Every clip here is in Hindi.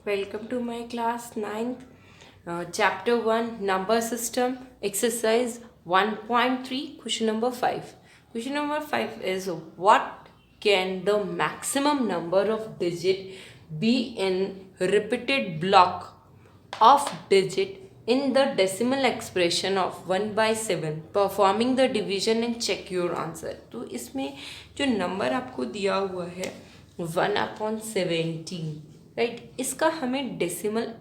Welcome to my class 9th, chapter 1, number system, exercise 1.3, question number 5. Question number 5 is, what can the maximum number of digit be in repeated block of digit in the decimal expression of 1/7, performing the division and check your answer. तो इसमें जो नंबर आपको दिया हुआ है 1/17, राइट, इसका हमें डेसिमल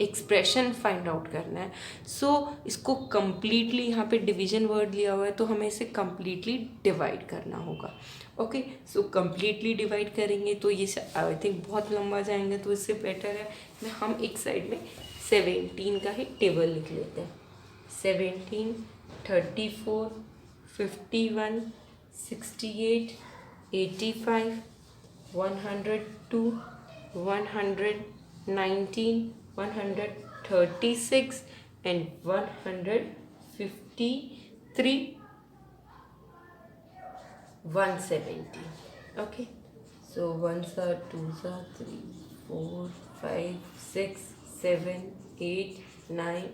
एक्सप्रेशन फाइंड आउट करना है. सो इसको कम्प्लीटली, यहाँ पे डिवीजन वर्ड लिया हुआ है तो हमें इसे कम्प्लीटली डिवाइड करना होगा. ओके, सो कम्प्लीटली डिवाइड करेंगे तो ये आई थिंक बहुत लंबा जाएंगे, तो इससे बेटर है हम एक साइड में 17 का ही टेबल लिख लेते हैं. 17, 34, 51, 68, 85, 102, 119, 136 and 153, 170. Okay, so ones are, twos are, 3, 4, 5, 6, 7, 8, 9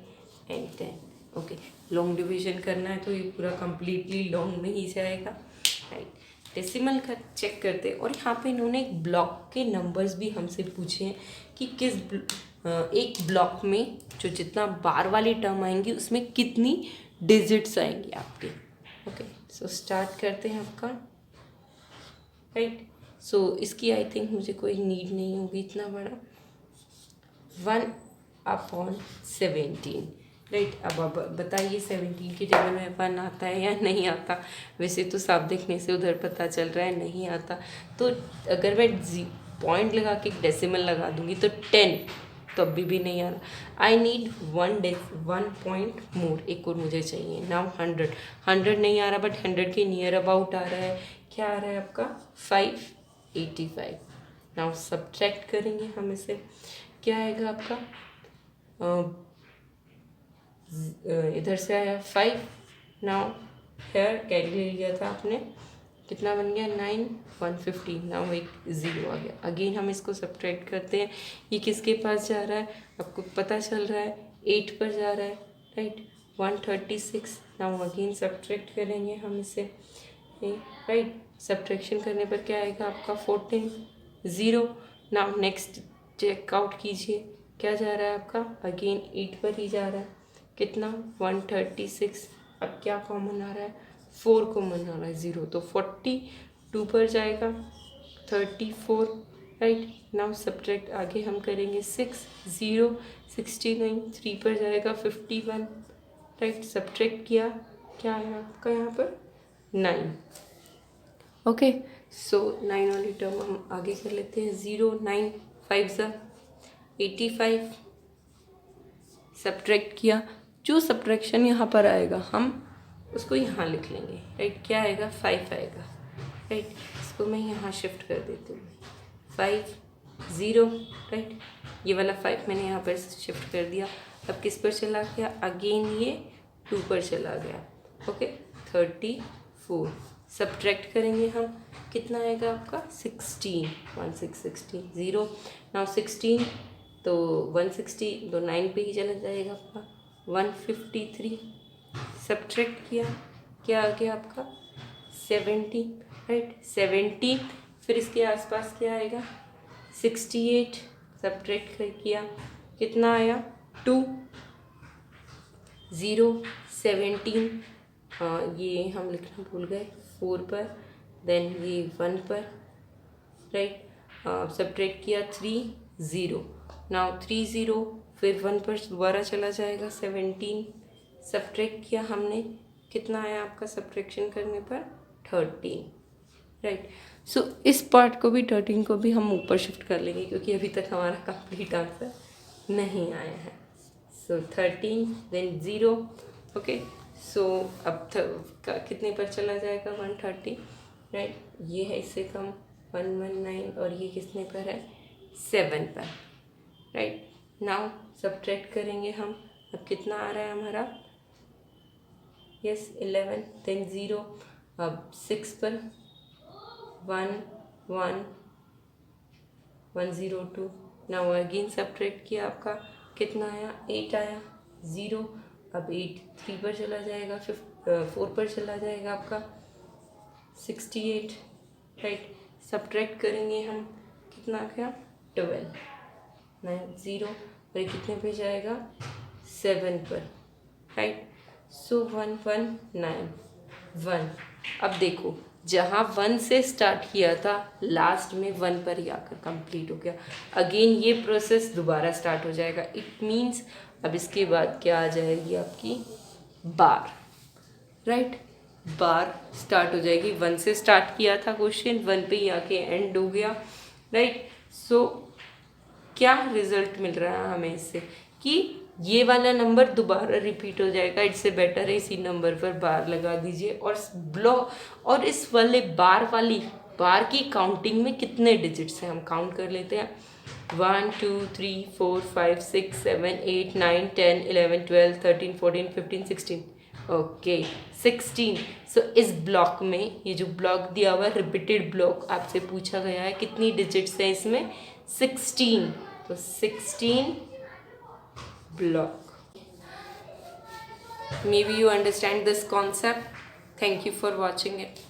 and 10. Okay, long division करना है तो ये पूरा कम्प्लीटली लॉन्ग में ही जाएगा, राइट. डेसिमल का चेक करते हैं, और यहाँ पे इन्होंने एक ब्लॉक के नंबर्स भी हमसे पूछे हैं कि एक ब्लॉक में जो जितना बार वाली टर्म आएंगी उसमें कितनी डिजिट्स आएंगी आपके. ओके, सो स्टार्ट करते हैं आपका, राइट. सो इसकी आई थिंक मुझे कोई नीड नहीं होगी इतना बड़ा. 1/17, राइट. अब बताइए 17 के टेबल में 1 आता है या नहीं आता. वैसे तो साफ देखने से उधर पता चल रहा है नहीं आता. तो अगर मैं पॉइंट लगा के डेसिमल लगा दूंगी तो 10, तो अभी भी नहीं आ रहा. आई नीड 1 पॉइंट मोर, एक और मुझे चाहिए. नाउ 100 नहीं आ रहा, बट 100 के नियर अबाउट आ रहा है. क्या आ रहा है आपका 585. नाउ सब्ट्रैक्ट करेंगे हम इसे. क्या आएगा आपका, इधर से आया 5. नाउ हेयर कैरी ले लिया था आपने, कितना बन गया 9, 150. नाउ एक 0 आ गया. अगेन हम इसको सब्ट्रैक्ट करते हैं. ये किसके पास जा रहा है आपको पता चल रहा है, 8 पर जा रहा है, राइट. 136. नाउ अगेन सब्ट्रैक्ट करेंगे हम इसे, राइट. सब्ट्रैक्शन करने पर क्या आएगा आपका 14, 0. नाउ नेक्स्ट चेकआउट कीजिए, क्या जा रहा है आपका, अगेन 8 पर ही जा रहा है. कितना 136. अब क्या कॉमन आ रहा है, 4 कॉमन आ रहा है, 0. तो 42 पर जाएगा, 34, राइट. नाउ सब्ट्रैक्ट आगे हम करेंगे 6, 0, 69. 3 पर जाएगा 51, राइट. सब्ट्रैक्ट किया, क्या आया आपका यहाँ पर 9. ओके, सो 9 वाली टर्म हम आगे कर लेते हैं. 0, 9, 5 85. सब्ट्रैक्ट किया, जो सब्ट्रैक्शन यहाँ पर आएगा हम उसको यहाँ लिख लेंगे, राइट. क्या आएगा 5 आएगा, राइट. इसको मैं यहाँ शिफ्ट कर देती हूँ. 5, 0, राइट. ये वाला 5 मैंने यहाँ पर शिफ्ट कर दिया. अब किस पर चला गया, अगेन ये 2 पर चला गया. ओके, 34. सब्ट्रैक्ट करेंगे हम, कितना आएगा आपका 16, 16, 0. नाउ 16, तो 160 तो 9 पे ही चला जाएगा आपका 153. सब्ट्रैक्ट किया, क्या आ गया आपका 70, राइट. 70, फिर इसके आसपास क्या आएगा 68. सब्ट्रैक्ट किया, कितना आया 2, 0, 17. ये हम लिखना भूल गए 4 पर, देन ये 1 पर, राइट. सब्ट्रैक्ट किया 3, 0. नाउ 3, 0, फिर 1 पर दोबारा चला जाएगा 17. सब्ट्रैक्ट किया हमने, कितना आया आपका सब्ट्रैक्शन करने पर 13, राइट. सो इस पार्ट को भी 13 को भी हम ऊपर शिफ्ट कर लेंगे क्योंकि अभी तक हमारा कंप्लीट आंसर नहीं आया है. सो 13, देन 0. ओके, सो अब कितने पर चला जाएगा 130, राइट. ये है इससे कम 119, और ये कितने पर है 7 पर, राइट. नाउ सब्ट्रैक्ट करेंगे हम. अब कितना आ रहा है हमारा, यस 11, देन 0. अब 6 पर 1, 1, 102, नाउ अगेन सब्ट्रैक्ट किया, आपका कितना आया, 8 आया, 0। अब 8 3 पर चला जाएगा, 4 पर चला जाएगा, आपका 68, राइट। सब्ट्रैक्ट करेंगे हम, कितना आ गया, 12, 9 0, और ये कितने पे जाएगा, 7 पर, राइट। सो 1 1 9 1। अब देखो जहाँ 1 से स्टार्ट किया था लास्ट में 1 पर ही आकर कंप्लीट हो गया। अगेन ये प्रोसेस दोबारा स्टार्ट हो जाएगा। इट मीन्स अब इसके बाद क्या आ जाएगी आपकी बार, राइट। बार स्टार्ट हो जाएगी। 1 से स्टार्ट किया था क्वेश्चन, 1 पे ही आके एंड हो गया, राइट। सो क्या रिजल्ट मिल रहा है हमें इससे कि ये वाला नंबर दोबारा रिपीट हो जाएगा। इससे बेटर है इसी नंबर पर बार लगा दीजिए और ब्लॉक, और इस वाले बार की काउंटिंग में कितने डिजिट्स हैं हम काउंट कर लेते हैं। 1 2 3 4 5 6 7 8 9 10 11 12 13 14 15 16, ओके 16। सो इस ब्लॉक में, ये जो ब्लॉक दिया हुआ है रिपीटेड ब्लॉक, आपसे पूछा गया है कितनी डिजिट्स हैं इसमें, 16। तो 16 block. Maybe you understand this concept. Thank you for watching it.